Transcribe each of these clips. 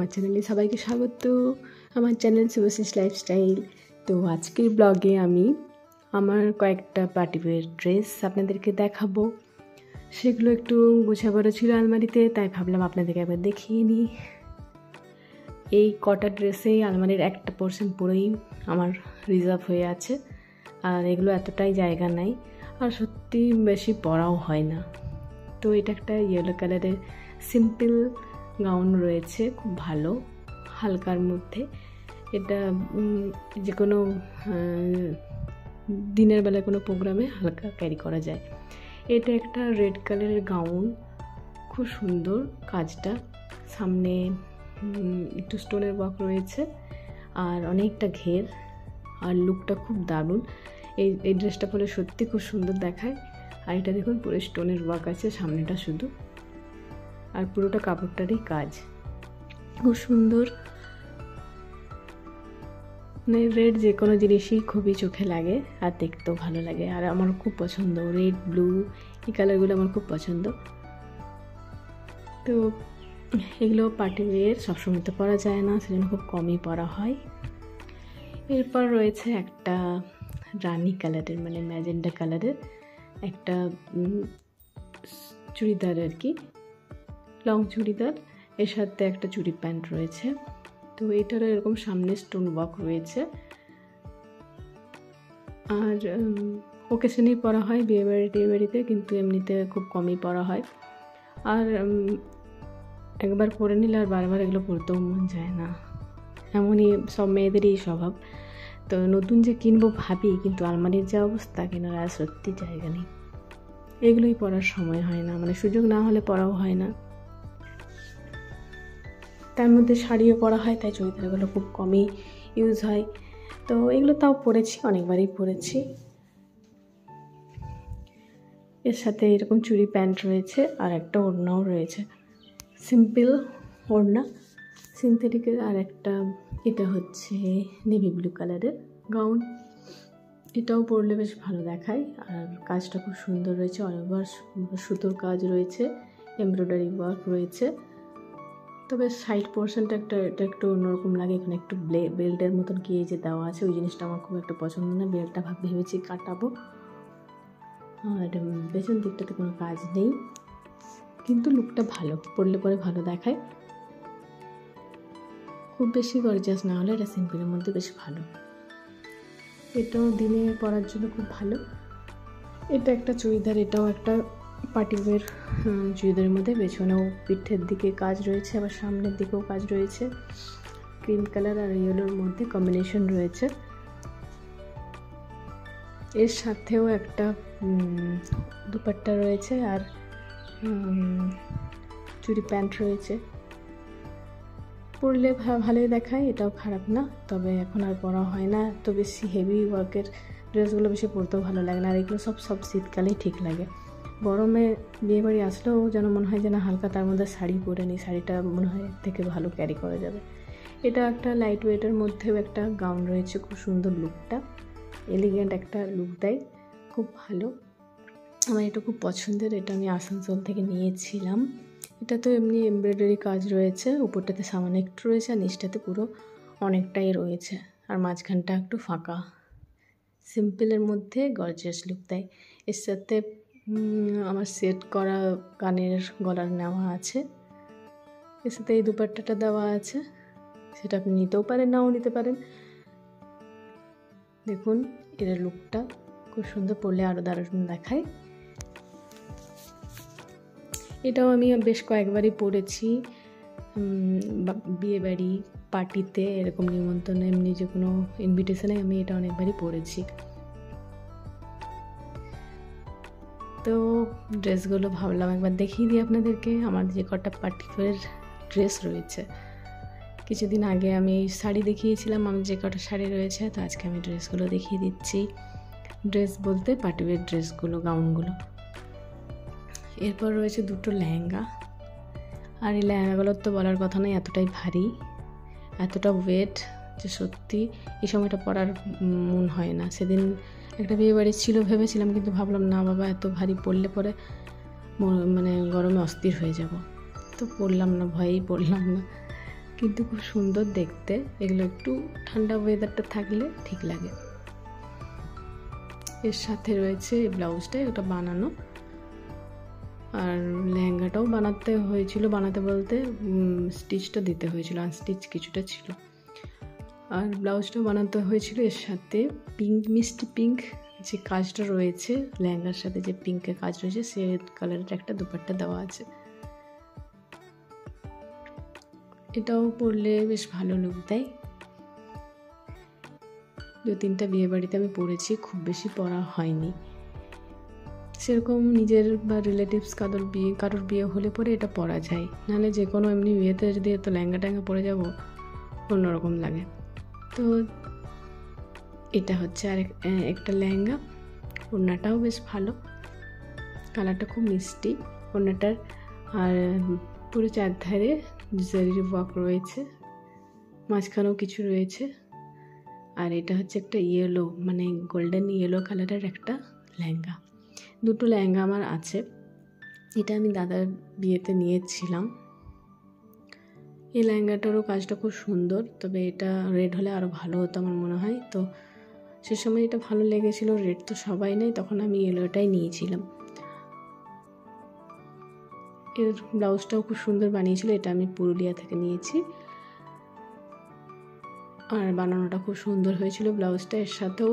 আমার চ্যানেলে সবাইকে স্বাগত। আমার চ্যানেল শুভাশিস লাইফস্টাইল। তো আজকের ব্লগে আমি আমার কয়েকটা পার্টিওয়্যার ড্রেস আপনাদেরকে দেখাবো। সেগুলো একটু গোছাবারও ছিল আলমারিতে, তাই ভাবলাম আপনাদেরকে একবার দেখিয়ে নিই। এই কটা ড্রেসেই আলমারির একটা পোর্শন পুরোই আমার রিজার্ভ হয়ে আছে, আর এগুলো এতটাই জায়গা নাই, আর সত্যি বেশি পরাও হয় না। তো এটা একটা ইয়েলো কালারের সিম্পল গাউন রয়েছে, খুব ভালো, হালকার মধ্যে। এটা যে কোনো দিনের বেলায় কোনো প্রোগ্রামে হালকা ক্যারি করা যায়। এটা একটা রেড কালারের গাউন, খুব সুন্দর কাজটা, সামনে একটু স্টোনের ওয়ার্ক রয়েছে আর অনেকটা ঘের, আর লুকটা খুব দারুণ। এই ড্রেসটা পরে সত্যি খুব সুন্দর দেখায়। আর এটা দেখুন পুরো স্টোনের ওয়ার্ক আছে সামনেটা শুধু, আর পুরোটা কাপড়টারই কাজ, খুব সুন্দর। মানে রেড যে কোনো জিনিসই খুবই চোখে লাগে আর দেখতেও ভালো লাগে, আর আমার খুব পছন্দ রেড, ব্লু, এই কালারগুলো আমার খুব পছন্দ। তো এগুলো পার্টি ওয়্যার, সবসময় তো পরা যায় না, সেজন্য খুব কমই পরা হয়। এরপর রয়েছে একটা রানি কালারের, মানে ম্যাজেন্ডা কালারের একটা চুড়িদার, আর কি লং চুড়িদার, এর সাথে একটা চুড়ি প্যান্ট রয়েছে। তো এটারও এরকম সামনে স্টোন ওয়ার্ক রয়েছে, আর ওকেশনেই পরা হয়, বিয়েবাড়িতে, কিন্তু এমনিতে খুব কমই পরা হয়। আর একবার পরে নিলে আর বারবার এগুলো পরতেও মন যায় না, এমনই সব মেয়েদেরই স্বভাব। তো নতুন যে কিনবো ভাবি, কিন্তু আলমারির যা অবস্থা, কেনার আর সত্যি জায়গা নেই, এগুলোই পরার সময় হয় না, মানে সুযোগ না হলে পরাও হয় না। তার মধ্যে শাড়িও পরা হয়, তাই চুড়িদারগুলো খুব কমই ইউজ হয়। তো এগুলো তাও পরেছি, অনেকবারই পরেছি। এর সাথে এরকম চুড়ি প্যান্ট রয়েছে, আর একটা ওড়নাও রয়েছে, সিম্পল ওড়না সিনথেটিকের। আর একটা এটা হচ্ছে নেভি ব্লু কালারের গাউন, এটাও পরলে বেশ ভালো দেখায়, আর কাজটা খুব সুন্দর রয়েছে, অনেকবার সুতোর কাজ রয়েছে, এমব্রয়ডারি ওয়ার্ক রয়েছে। তবে সাইড পোর্শনটা এটা একটু অন্যরকম লাগে, এখানে একটু বেল্টের মতন কি যে দেওয়া আছে, ওই জিনিসটা আমার খুব একটা পছন্দ না, বেল্টটা ভেবেছি কাটাবো। আর পেছন দিকটাতে কোনো কাজ নেই, কিন্তু লুকটা ভালো, পরলে পরে ভালো দেখায়। খুব বেশি গর্জিয়াস না হলে এটা সিম্পলের মধ্যে বেশ ভালো। এটাও দিনে পরার জন্য খুব ভালো। এটা একটা চুড়িদার, এটাও একটা পার্টিওয়্যার চুড়িদারের মধ্যে, পেছনেও পিঠের দিকে কাজ রয়েছে, আবার সামনের দিকেও কাজ রয়েছে, ক্রিম কালার আর ইয়েলোর মধ্যে কম্বিনেশন রয়েছে। এর সাথেও একটা দুপাট্টা রয়েছে, আর চুড়ি প্যান্ট রয়েছে, পরলে ভালোই দেখায়, এটাও খারাপ না। তবে এখন আর পরা হয় না, তো বেশি হেভি ওয়ার্কের ড্রেসগুলো বেশি পরতেও ভালো লাগে না, আর এগুলো সব শীতকালেই ঠিক লাগে। গরমে বিয়েবাড়ি আসলেও যেন মনে হয় যে না হালকা তার মধ্যে শাড়ি পরে নিই, শাড়িটা মনে হয় থেকে ভালো ক্যারি করা যাবে। এটা একটা লাইট ওয়েটের মধ্যেও একটা গাউন রয়েছে, খুব সুন্দর, লুকটা এলিগেন্ট একটা লুক দেয়, খুব ভালো। আমার এটা খুব পছন্দের, এটা আমি আসানসোল থেকে নিয়েছিলাম। এটা তো এমনি এমব্রয়ডারি কাজ রয়েছে, উপরটাতে সামান্য একটু রয়েছে, আর নিচটাতে পুরো অনেকটাই রয়েছে, আর মাঝখানটা একটু ফাঁকা, সিম্পলের মধ্যে গর্জিয়াস লুক দেয়। এর সাথে আমার সেট করা কানের গলার নেওয়া আছে, এর সাথে এই দুপাট্টাটা দেওয়া আছে, সেটা আপনি নিতেও পারেন, নাও নিতে পারেন। দেখুন এর লুকটা খুব সুন্দর, পরলে আরও দারুণ দেখায়। এটাও আমি বেশ কয়েকবারই পরেছি, বিয়েবাড়ি, পার্টিতে, এরকম নিমন্ত্রণে, এমনি যে কোনো ইনভিটেশনে আমি এটা অনেকবারই পরেছি। তো ড্রেসগুলো ভাবলাম একবার দেখিয়ে দিই আপনাদেরকে, আমার যে কটা পার্টিওয়্যার ড্রেস রয়েছে। কিছুদিন আগে আমি শাড়ি দেখিয়েছিলাম, আমার যে কটা শাড়ি রয়েছে, তো আজকে আমি ড্রেসগুলো দেখিয়ে দিচ্ছি। ড্রেস বলতে পার্টিওয়্যার ড্রেসগুলো, গাউনগুলো। এরপর রয়েছে দুটো লেহেঙ্গা, আর এই লেহেঙ্গাগুলোর তো বলার কথা নয়, এতটাই ভারী, এতটা ওয়েট যে সত্যি এই সময়টা পরার মন হয় না। সেদিন একটা বিয়ে বাড়ি ছিল ভেবেছিলাম, কিন্তু ভাবলাম না বাবা, এত ভারী পরলে পরে মানে গরমে অস্থির হয়ে যাব, তো পরলাম না, ভয়েই পরলাম না। কিন্তু খুব সুন্দর দেখতে। এগুলো একটু ঠান্ডা ওয়েদারটা থাকলে ঠিক লাগে। এর সাথে রয়েছে এই ব্লাউজটা, ওটা বানানো। আর লেহেঙ্গাটাও বানাতে হয়েছিল, বানাতে বলতে স্টিচটা দিতে হয়েছিল, আনস্টিচ কিছুটা ছিল। আর ব্লাউজটাও বানাতে হয়েছিল। এর সাথে পিঙ্ক, মিষ্টি পিঙ্ক যে কাজটা রয়েছে, লেহেঙ্গার সাথে যে পিঙ্কের কাজ রয়েছে সে কালারের একটা দুপাট্টা দেওয়া আছে। এটাও পরলে বেশ ভালো লুক দেয়। 2-3টা বিয়ে বাড়িতে আমি পরেছি, খুব বেশি পরা হয়নি। সেরকম নিজের বা রিলেটিভস কারোর বিয়ে হলে পরে এটা পরা যায়, নাহলে যে কোনো এমনি বিয়েতে যদি এত লেহেঙ্গা টেঙ্গা পরে যাবো অন্যরকম লাগে। তো এটা হচ্ছে আর একটা লেহেঙ্গা। ওড়নাটাও বেশ ভালো, কালারটা খুব মিষ্টি ওড়নাটার। আর পুরো চারধারে জারির ওয়ার্ক রয়েছে, মাঝখানেও কিছু রয়েছে। আর এটা হচ্ছে একটা ইয়েলো, মানে গোল্ডেন ইয়েলো কালারের একটা লেহেঙ্গা। 2টো লেহেঙ্গা আমার আছে। এটা আমি দাদার বিয়েতে নিয়েছিলাম। এই লেহেঙ্গাটারও কাজটা খুব সুন্দর, তবে এটা রেড হলে আরও ভালো হতো আমার মনে হয়। তো সে সময় এটা ভালো লেগেছিল, রেড তো সবাই নেই, তখন আমি ইয়েলোটাই নিয়েছিলাম। এর ব্লাউজটাও খুব সুন্দর বানিয়েছিল, এটা আমি পুরুলিয়া থেকে নিয়েছি। আর বানানোটা খুব সুন্দর হয়েছিল ব্লাউজটা। এর সাথেও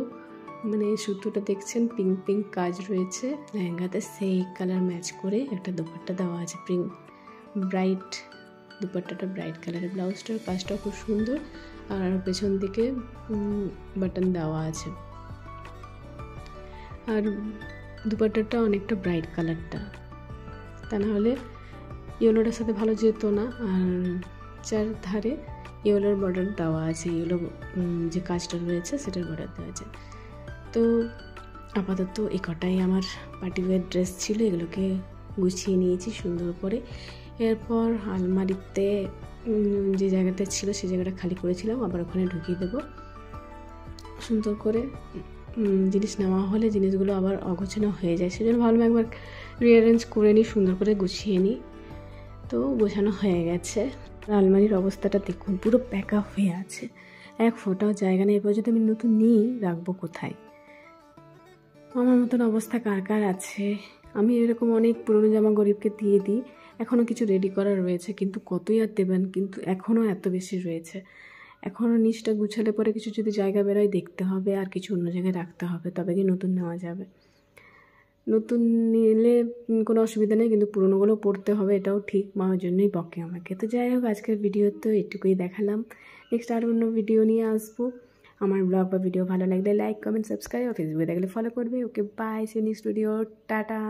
মানে সুতোটা দেখছেন পিঙ্ক পিঙ্ক কাজ রয়েছে লেহেঙ্গাতে, সেই কালার ম্যাচ করে একটা দুপাট্টা দেওয়া আছে পিঙ্ক ব্রাইট। দুপাট্টাটা ব্রাইট কালারের, ব্লাউজটার কাজটাও খুব সুন্দর। আর পেছন দিকে বাটন দেওয়া আছে। আর দুপাট্টাটা অনেকটা ব্রাইট কালারটা, তা না হলে ইয়েলোটার সাথে ভালো যেত না। আর চার ধারে ইয়েলোর বর্ডার দেওয়া আছে, ইয়েলো যে কাজটা রয়েছে সেটার বর্ডার দেওয়া আছে। তো আপাতত এই কটাই আমার পার্টিওয়্যার ড্রেস ছিল, এগুলোকে গুছিয়ে নিয়েছি সুন্দর করে। এরপর আলমারিতে যে জায়গাটা ছিল সেই জায়গাটা খালি করেছিলাম, আবার ওখানে ঢুকিয়ে দেবো সুন্দর করে। জিনিস নেওয়া হলে জিনিসগুলো আবার অগোছানো হয়ে যায়, সেজন্য ভাবলাম একবার রিঅ্যারেঞ্জ করে নিই, সুন্দর করে গুছিয়ে নিই। তো গোছানো হয়ে গেছে। আলমারির অবস্থাটা দেখুন, পুরো প্যাক আপ হয়ে আছে, এক ফোঁটাও জায়গা নেই। এরপর যদি আমি নতুন নিই, রাখবো কোথায়? আমার মতন অবস্থা কার কার আছে? আমি এরকম অনেক পুরনো জামা গরিবকে দিয়ে দিই, এখনও কিছু রেডি করা রয়েছে, কিন্তু কতই আর দেবেন, কিন্তু এখনও এত বেশি রয়েছে। এখনও নিচটা গুছালে পরে কিছু যদি জায়গা বেরোয় দেখতে হবে, আর কিছু অন্য জায়গায় রাখতে হবে, তবে কি নতুন নেওয়া যাবে। নতুন নিলে কোনো অসুবিধা নেই, কিন্তু পুরনোগুলো পড়তে হবে, এটাও ঠিক, মার জন্যই বকে আমাকে। তো যাই হোক, আজকের ভিডিও তো এটুকুই দেখালাম। নেক্সট আর অন্য ভিডিও নিয়ে আসবো। আমার ব্লগ বা ভিডিও ভালো লাগলে লাইক, কমেন্ট, সাবস্ক্রাইব, আর ফেসবুকে দেখলে ফলো করবে। Okay, bye, see next video, tata.